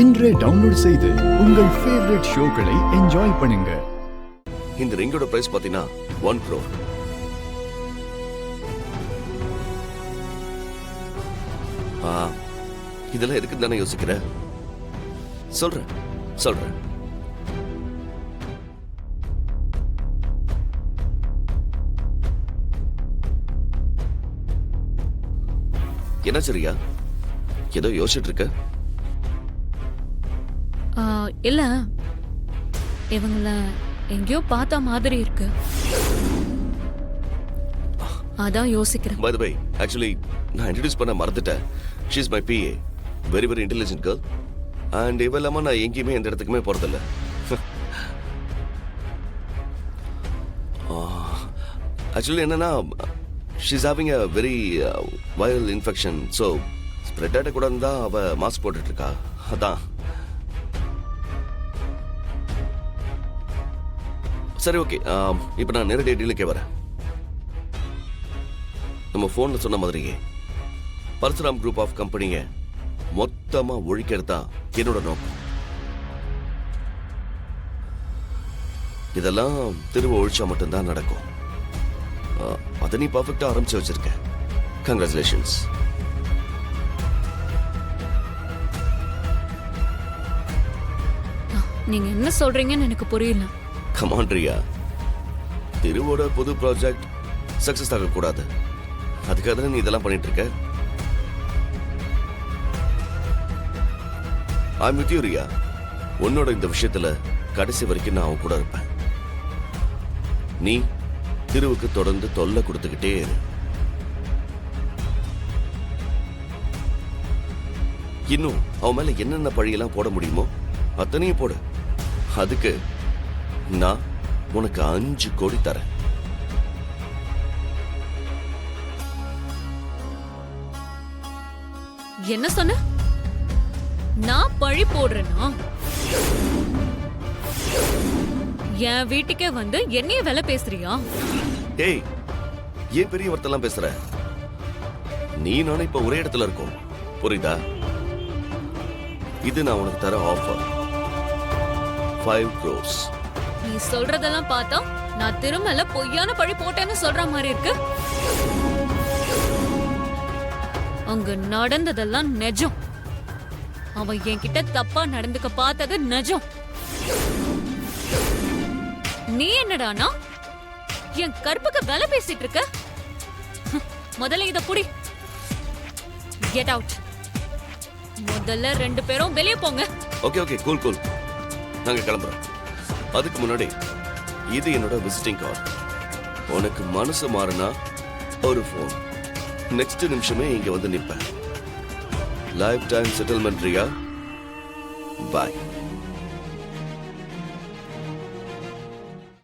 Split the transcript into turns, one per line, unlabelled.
இன்றே டவுன்லோட் செய்து உங்கள் ஃபேவரட் ஷோக்களை என்ஜாய் பண்ணுங்க.
இந்த ரிங்கோட பிரைஸ் பாத்தீங்கன்னா 1 crore. இதெல்லாம் எதுக்கு தானே யோசிக்கிற? சொல்றேன். என்ன சரியா ஏதோ யோசிச்சுட்டு இருக்க?
இல்ல, இவங்கள எங்கேயோ பார்த்த மாதிரி இருக்கு, அதான் யோசிக்கிறேன்.
By the way, actually நான் இன்ட்ரோடியூஸ் பண்ண மறந்துட்டேன். She is my PA, very very intelligent girl. And இவ இல்லாம நான் எங்கேயுமே எந்த இடத்துக்குமே போறதில்ல. Actually என்னன்னா, she is having a very viral infection, so spread ஆட கூட இருந்தா அவ மாஸ்க் போட்டுட்டு இருக்கா. அதான். சரி, ஓகே. இப்போ நான் நேரடியாக டீலுக்கே வரேன். நம்ம ஃபோனில் சொன்ன மாதிரியே பரசுராம் குரூப் ஆஃப் கம்பெனியை மொத்தமாக ஒழிக்கிறது தான் என்னோட நோக்கம். இதெல்லாம் திரும்ப ஒழிச்சா மட்டும்தான் நடக்கும். அதை நீ பர்ஃபெக்டாக ஆரம்பிச்சு வச்சிருக்க. கங்க்ராச்சுலேஷன்ஸ்.
நீங்க என்ன சொல்றீங்கன்னு எனக்கு புரியல.
கமான் ரியா, திருவோட புது ப்ராஜெக்ட் சக்சஸ் ஆகக்கூடாது, அதுக்காக தான் நீ இதெல்லாம் பண்ணிட்டு இருக்க. I'm with you Riya. உன்னோட இந்த விஷயத்துல கடைசி வரைக்கும் நான் அவன் கூட இருப்பேன். நீ திருவுக்கு தொடர்ந்து தொல்லை கொடுத்துக்கிட்டே இரு. இன்னும் அவன் மேல என்னென்ன பழியெல்லாம் போட முடியுமோ அத்தனையும் போடு. அதுக்கு நான் உனக்கு 5 கோடி தரேன்.
என்ன சொன்ன? நான் பழி போடுறேனா? என் வீட்டுக்கே வந்து என்னைய வேலை பேசுறியா?
ஏய், ஏன் பெரிய வார்த்தைலாம் பேசுற? நீ நானும் இப்ப ஒரே இடத்துல இருக்கோம், புரியுதா? இது நான் உனக்கு தர ஆஃபர், 5 crores.
நீ சொல்றதெல்லாம் பார்த்தா நான் திருமல பொய்யான பழி போட்டேன்னு சொல்ற மாதிரி இருக்கு. அங்க நடந்ததெல்லாம் நிஜம். அவன் என்கிட்ட தப்பா நடந்துக்க பார்த்தது நிஜம். நீ என்னடானா என் கற்புக்கு வேலை பேசிட்டு இருக்க? முதல்ல இத புடி. Get out. முதல்ல 2 பேரும் வெளியே போங்க.
Okay, cool. நாங்க கிளம்புறோம். அதுக்கு முன்னாடி இது என்னோட விசிட்டிங் கார்டு. உனக்கு மனசு மாறினா ஒரு ஃபோன், நெக்ஸ்ட் நிமிஷமே இங்க வந்து நிற்பேன். லைஃப் டைம் செட்டில்மெண்ட் ரியா. பாய்.